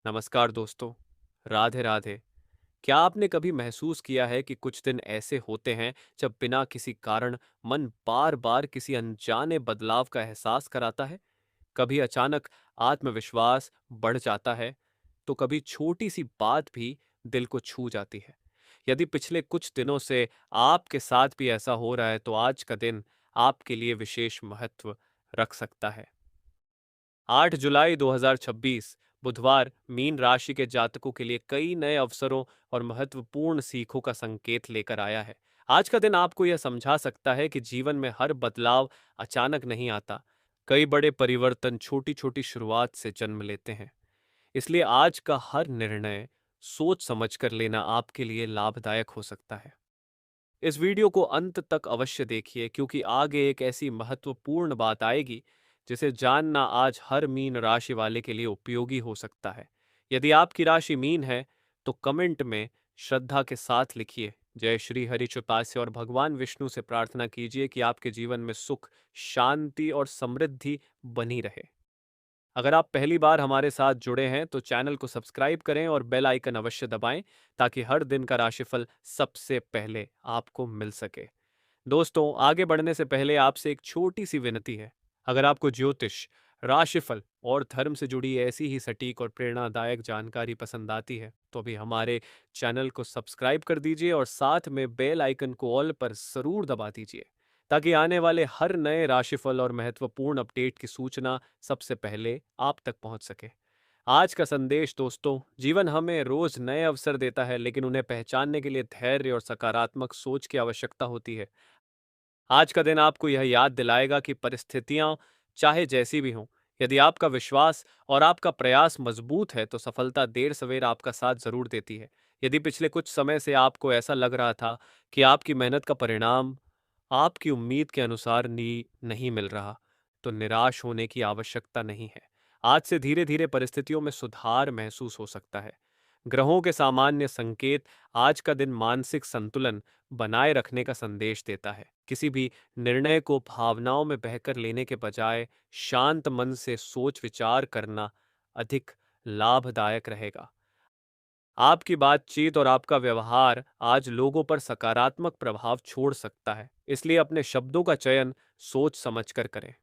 नमस्कार दोस्तों। राधे राधे। क्या आपने कभी महसूस किया है कि कुछ दिन ऐसे होते हैं जब बिना किसी कारण मन बार बार किसी अनजाने बदलाव का एहसास कराता है? कभी अचानक आत्मविश्वास बढ़ जाता है, तो कभी छोटी सी बात भी दिल को छू जाती है। यदि पिछले कुछ दिनों से आपके साथ भी ऐसा हो रहा है, तो आज का दिन आपके लिए विशेष महत्व रख सकता है। 8 जुलाई 2026 बुधवार मीन राशि के जातकों के लिए कई नए अवसरों और महत्वपूर्ण सीखों का संकेत लेकर आया है। आज का दिन आपको यह समझा सकता है कि जीवन में हर बदलाव अचानक नहीं आता। कई बड़े परिवर्तन छोटी छोटी शुरुआत से जन्म लेते हैं। इसलिए आज का हर निर्णय सोच समझकर लेना आपके लिए लाभदायक हो सकता है। इस वीडियो को अंत तक अवश्य देखिए, क्योंकि आगे एक ऐसी महत्वपूर्ण बात आएगी जिसे जानना आज हर मीन राशि वाले के लिए उपयोगी हो सकता है। यदि आपकी राशि मीन है, तो कमेंट में श्रद्धा के साथ लिखिए, जय श्री हरि चौपास्य, और भगवान विष्णु से प्रार्थना कीजिए कि आपके जीवन में सुख, शांति और समृद्धि बनी रहे। अगर आप पहली बार हमारे साथ जुड़े हैं तो चैनल को सब्सक्राइब करें और बेल आइकन अवश्य दबाएं, ताकि हर दिन का राशिफल सबसे पहले आपको मिल सके। दोस्तों, आगे बढ़ने से पहले आपसे एक छोटी सी विनती है। अगर आपको ज्योतिष, राशिफल और धर्म से जुड़ी ऐसी ही सटीक और प्रेरणादायक जानकारी पसंद आती है, तो अभी हमारे चैनल को सब्सक्राइब कर दीजिए और साथ में बेल आइकन को ऑल पर जरूर दबा दीजिए, ताकि आने वाले हर नए राशिफल और महत्वपूर्ण अपडेट की सूचना सबसे पहले आप तक पहुंच सके। आज का संदेश दोस्तों, जीवन हमें रोज नए अवसर देता है, लेकिन उन्हें पहचानने के लिए धैर्य और सकारात्मक सोच की आवश्यकता होती है। आज का दिन आपको यह याद दिलाएगा कि परिस्थितियां चाहे जैसी भी हों, यदि आपका विश्वास और आपका प्रयास मजबूत है, तो सफलता देर सवेर आपका साथ जरूर देती है। यदि पिछले कुछ समय से आपको ऐसा लग रहा था कि आपकी मेहनत का परिणाम आपकी उम्मीद के अनुसार नहीं मिल रहा, तो निराश होने की आवश्यकता नहीं है। आज से धीरे धीरे परिस्थितियों में सुधार महसूस हो सकता है। ग्रहों के सामान्य संकेत आज का दिन मानसिक संतुलन बनाए रखने का संदेश देता है। किसी भी निर्णय को भावनाओं में बहकर लेने के बजाय शांत मन से सोच विचार करना अधिक लाभदायक रहेगा। आपकी बातचीत और आपका व्यवहार आज लोगों पर सकारात्मक प्रभाव छोड़ सकता है, इसलिए अपने शब्दों का चयन सोच समझकर करें।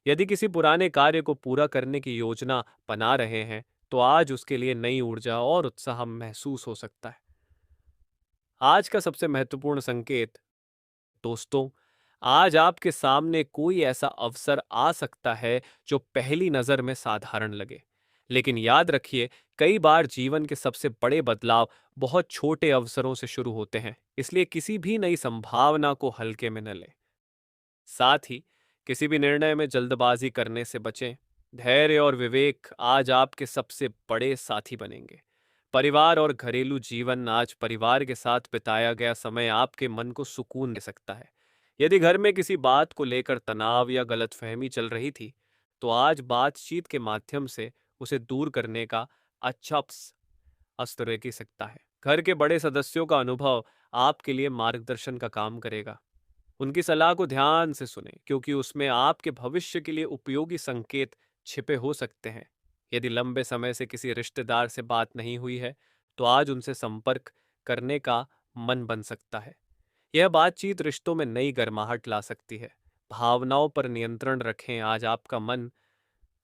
यदि किसी पुराने कार्य को पूरा करने की योजना बना रहे हैं, तो आज उसके लिए नई ऊर्जा और उत्साह महसूस हो सकता है। आज का सबसे महत्वपूर्ण संकेत दोस्तों, आज आपके सामने कोई ऐसा अवसर आ सकता है जो पहली नजर में साधारण लगे, लेकिन याद रखिए, कई बार जीवन के सबसे बड़े बदलाव बहुत छोटे अवसरों से शुरू होते हैं। इसलिए किसी भी नई संभावना को हल्के में न लें। साथ ही किसी भी निर्णय में जल्दबाजी करने से बचें। धैर्य और विवेक आज आपके सबसे बड़े साथी बनेंगे। परिवार और घरेलू जीवन, आज परिवार के साथ बिताया गया समय आपके मन को सुकून दे सकता है। यदि घर में किसी बात को लेकर तनाव या गलतफहमी चल रही थी, तो आज बातचीत के माध्यम से उसे दूर करने का अच्छा अस्त्र रह सकता है। घर के बड़े सदस्यों का अनुभव आपके लिए मार्गदर्शन का काम करेगा। उनकी सलाह को ध्यान से सुनें, क्योंकि उसमें आपके भविष्य के लिए उपयोगी संकेत छिपे हो सकते हैं। यदि लंबे समय से किसी रिश्तेदार से बात नहीं हुई है, तो आज उनसे संपर्क करने का मन बन सकता है। यह बातचीत रिश्तों में नई गर्माहट ला सकती है। भावनाओं पर नियंत्रण रखें, आज आपका मन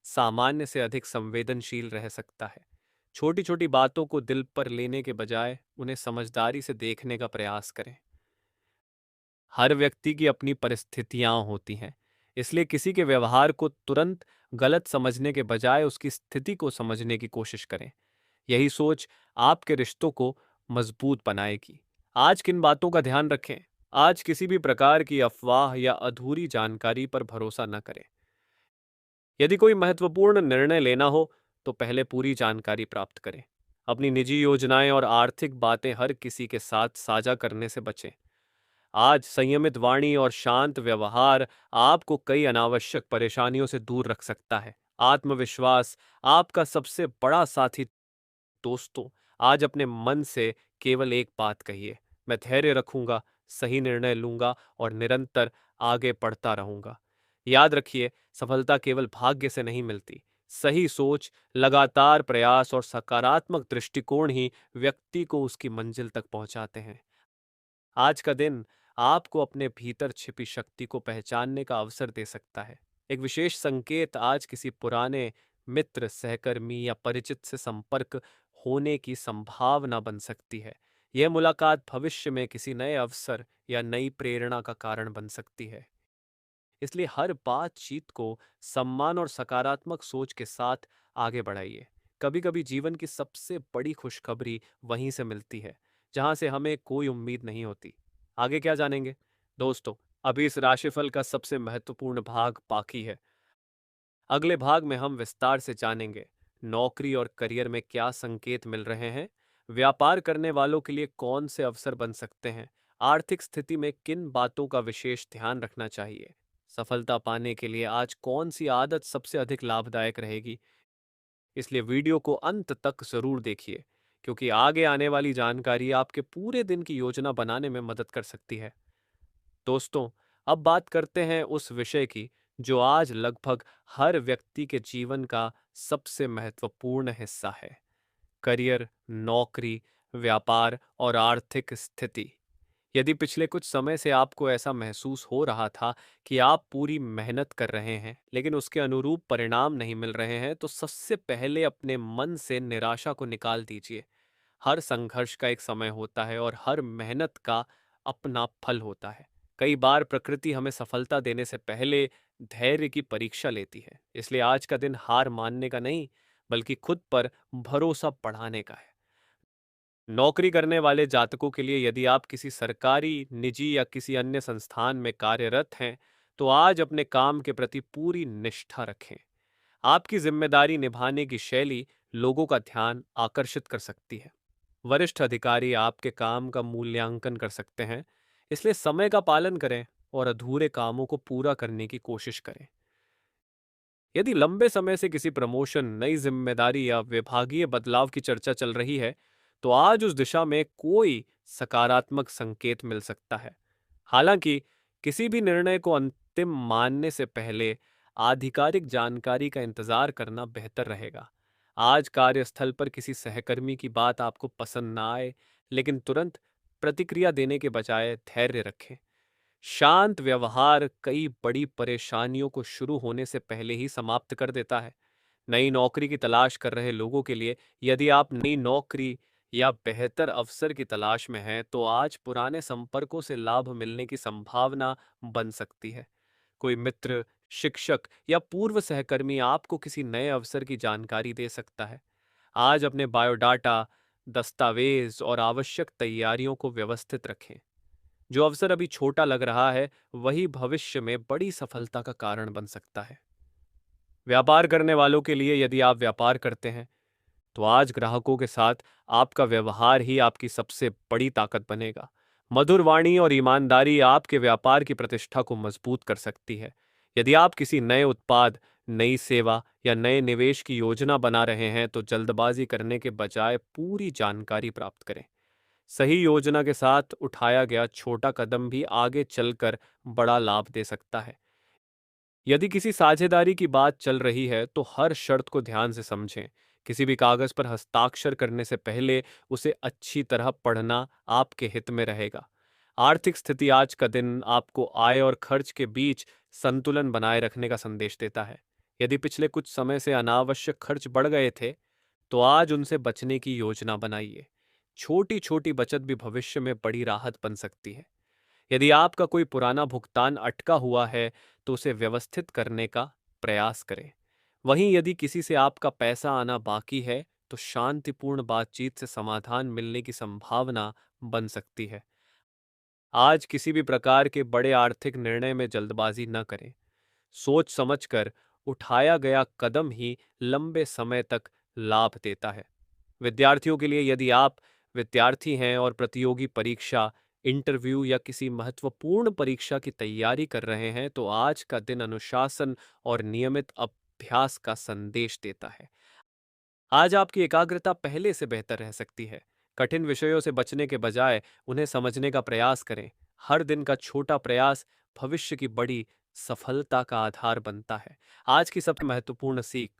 सामान्य से अधिक संवेदनशील रह सकता है। छोटी छोटी बातों को दिल पर लेने के बजाय उन्हें समझदारी से देखने का प्रयास करें। हर व्यक्ति की अपनी परिस्थितियां होती हैं, इसलिए किसी के व्यवहार को तुरंत गलत समझने के बजाय उसकी स्थिति को समझने की कोशिश करें। यही सोच आपके रिश्तों को मजबूत बनाएगी। आज किन बातों का ध्यान रखें? आज किसी भी प्रकार की अफवाह या अधूरी जानकारी पर भरोसा न करें। यदि कोई महत्वपूर्ण निर्णय लेना हो, तो पहले पूरी जानकारी प्राप्त करें। अपनी निजी योजनाएं और आर्थिक बातें हर किसी के साथ साझा करने से बचें। आज संयमित वाणी और शांत व्यवहार आपको कई अनावश्यक परेशानियों से दूर रख सकता है। आत्मविश्वास आपका सबसे बड़ा साथी दोस्तों, आज अपने मन से केवल एक बात कहिए, मैं धैर्य रखूंगा, सही निर्णय लूंगा और निरंतर आगे बढ़ता रहूंगा। याद रखिए, सफलता केवल भाग्य से नहीं मिलती, सही सोच, लगातार प्रयास और सकारात्मक दृष्टिकोण ही व्यक्ति को उसकी मंजिल तक पहुंचाते हैं। आज का दिन आपको अपने भीतर छिपी शक्ति को पहचानने का अवसर दे सकता है। एक विशेष संकेत आज किसी पुराने मित्र, सहकर्मी या परिचित से संपर्क होने की संभावना बन सकती है। यह मुलाकात भविष्य में किसी नए अवसर या नई प्रेरणा का कारण बन सकती है। इसलिए हर बातचीत को सम्मान और सकारात्मक सोच के साथ आगे बढ़ाइए। कभी कभी जीवन की सबसे बड़ी खुशखबरी वहीं से मिलती है जहां से हमें कोई उम्मीद नहीं होती। आगे क्या जानेंगे दोस्तों? अभी इस राशिफल का सबसे महत्वपूर्ण भाग बाकी है। अगले भाग में हम विस्तार से जानेंगे नौकरी और करियर में क्या संकेत मिल रहे हैं, व्यापार करने वालों के लिए कौन से अवसर बन सकते हैं, आर्थिक स्थिति में किन बातों का विशेष ध्यान रखना चाहिए, सफलता पाने के लिए आज कौन सी आदत सबसे अधिक लाभदायक रहेगी। इसलिए वीडियो को अंत तक जरूर देखिए, क्योंकि आगे आने वाली जानकारी आपके पूरे दिन की योजना बनाने में मदद कर सकती है। दोस्तों, अब बात करते हैं उस विषय की जो आज लगभग हर व्यक्ति के जीवन का सबसे महत्वपूर्ण हिस्सा है। करियर, नौकरी, व्यापार और आर्थिक स्थिति। यदि पिछले कुछ समय से आपको ऐसा महसूस हो रहा था कि आप पूरी मेहनत कर रहे हैं लेकिन उसके अनुरूप परिणाम नहीं मिल रहे हैं, तो सबसे पहले अपने मन से निराशा को निकाल दीजिए। हर संघर्ष का एक समय होता है और हर मेहनत का अपना फल होता है। कई बार प्रकृति हमें सफलता देने से पहले धैर्य की परीक्षा लेती है। इसलिए आज का दिन हार मानने का नहीं, बल्कि खुद पर भरोसा बढ़ाने का है। नौकरी करने वाले जातकों के लिए यदि आप किसी सरकारी, निजी या किसी अन्य संस्थान में कार्यरत हैं, तो आज अपने काम के प्रति पूरी निष्ठा रखें। आपकी जिम्मेदारी निभाने की शैली लोगों का ध्यान आकर्षित कर सकती है। वरिष्ठ अधिकारी आपके काम का मूल्यांकन कर सकते हैं, इसलिए समय का पालन करें और अधूरे कामों को पूरा करने की कोशिश करें। यदि लंबे समय से किसी प्रमोशन, नई जिम्मेदारी या विभागीय बदलाव की चर्चा चल रही है, तो आज उस दिशा में कोई सकारात्मक संकेत मिल सकता है। हालांकि किसी भी निर्णय को अंतिम मानने से पहले आधिकारिक जानकारी का इंतजार करना बेहतर रहेगा। आज कार्यस्थल पर किसी सहकर्मी की बात आपको पसंद ना आए, लेकिन तुरंत प्रतिक्रिया देने के बजाय धैर्य रखें। शांत व्यवहार कई बड़ी परेशानियों को शुरू होने से पहले ही समाप्त कर देता है। नई नौकरी की तलाश कर रहे लोगों के लिए यदि आप नई नौकरी या बेहतर अवसर की तलाश में हैं, तो आज पुराने संपर्कों से लाभ मिलने की संभावना बन सकती है। कोई मित्र, शिक्षक या पूर्व सहकर्मी आपको किसी नए अवसर की जानकारी दे सकता है। आज अपने बायोडाटा, दस्तावेज और आवश्यक तैयारियों को व्यवस्थित रखें। जो अवसर अभी छोटा लग रहा है, वही भविष्य में बड़ी सफलता का कारण बन सकता है। व्यापार करने वालों के लिए यदि आप व्यापार करते हैं, तो आज ग्राहकों के साथ आपका व्यवहार ही आपकी सबसे बड़ी ताकत बनेगा। मधुर वाणी और ईमानदारी आपके व्यापार की प्रतिष्ठा को मजबूत कर सकती है। यदि आप किसी नए उत्पाद, नई सेवा या नए निवेश की योजना बना रहे हैं, तो जल्दबाजी करने के बजाय पूरी जानकारी प्राप्त करें। सही योजना के साथ उठाया गया छोटा कदम भी आगे चलकर बड़ा लाभ दे सकता है। यदि किसी साझेदारी की बात चल रही है, तो हर शर्त को ध्यान से समझें। किसी भी कागज पर हस्ताक्षर करने से पहले उसे अच्छी तरह पढ़ना आपके हित में रहेगा। आर्थिक स्थिति आज का दिन आपको आय और खर्च के बीच संतुलन बनाए रखने का संदेश देता है। यदि पिछले कुछ समय से अनावश्यक खर्च बढ़ गए थे, तो आज उनसे बचने की योजना बनाइए। छोटी छोटी बचत भी भविष्य में बड़ी राहत बन सकती है। यदि आपका कोई पुराना भुगतान अटका हुआ है, तो उसे व्यवस्थित करने का प्रयास करें। वहीं यदि किसी से आपका पैसा आना बाकी है, तो शांतिपूर्ण बातचीत से समाधान मिलने की संभावना बन सकती है। आज किसी भी प्रकार के बड़े आर्थिक निर्णय में जल्दबाजी न करें। सोच समझकर उठाया गया कदम ही लंबे समय तक लाभ देता है। विद्यार्थियों के लिए यदि आप विद्यार्थी हैं और प्रतियोगी परीक्षा, इंटरव्यू या किसी महत्वपूर्ण परीक्षा की तैयारी कर रहे हैं, तो आज का दिन अनुशासन और नियमित अभ्यास का संदेश देता है। आज आपकी एकाग्रता पहले से बेहतर रह सकती है। कठिन विषयों से बचने के बजाय उन्हें समझने का प्रयास करें। हर दिन का छोटा प्रयास भविष्य की बड़ी सफलता का आधार बनता है। आज की सबसे महत्वपूर्ण सीख: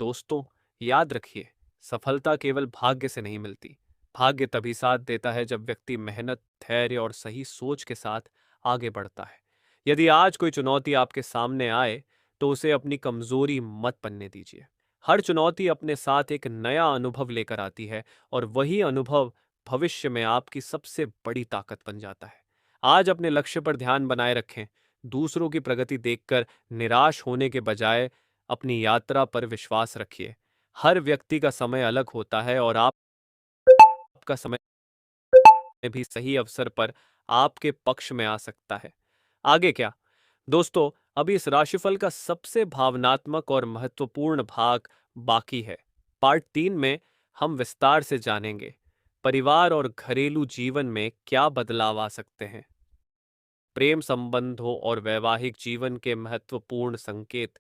दोस्तों, याद रखिए, सफलता केवल भाग्य से नहीं मिलती। भाग्य तभी साथ देता है जब व्यक्ति मेहनत, धैर्य और सही सोच के साथ आगे बढ़ता है। यदि आज कोई चुनौती आपके सामने आए, तो उसे अपनी कमजोरी मत बनने दीजिए। हर चुनौती अपने साथ एक नया अनुभव लेकर आती है, और वही अनुभव भविष्य में आपकी सबसे बड़ी ताकत बन जाता है। आज अपने लक्ष्य पर ध्यान बनाए रखें। दूसरों की प्रगति देखकर निराश होने के बजाय अपनी यात्रा पर विश्वास रखिए। हर व्यक्ति का समय अलग होता है, और आपका समय भी सही अवसर पर आपके पक्ष में आ सकता है। आगे क्या? दोस्तों, अभी इस राशिफल का सबसे भावनात्मक और महत्वपूर्ण भाग बाकी है। पार्ट 3 में हम विस्तार से जानेंगे परिवार और घरेलू जीवन में क्या बदलाव आ सकते हैं, प्रेम संबंधों और वैवाहिक जीवन के महत्वपूर्ण संकेत,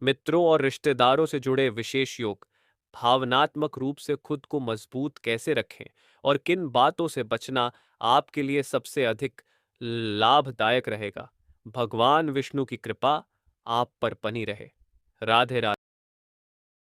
मित्रों और रिश्तेदारों से जुड़े विशेष योग, भावनात्मक रूप से खुद को मजबूत कैसे रखें, और किन बातों से बचना आपके लिए सबसे अधिक लाभदायक रहेगा। भगवान विष्णु की कृपा आप पर बनी रहे। राधे राधे।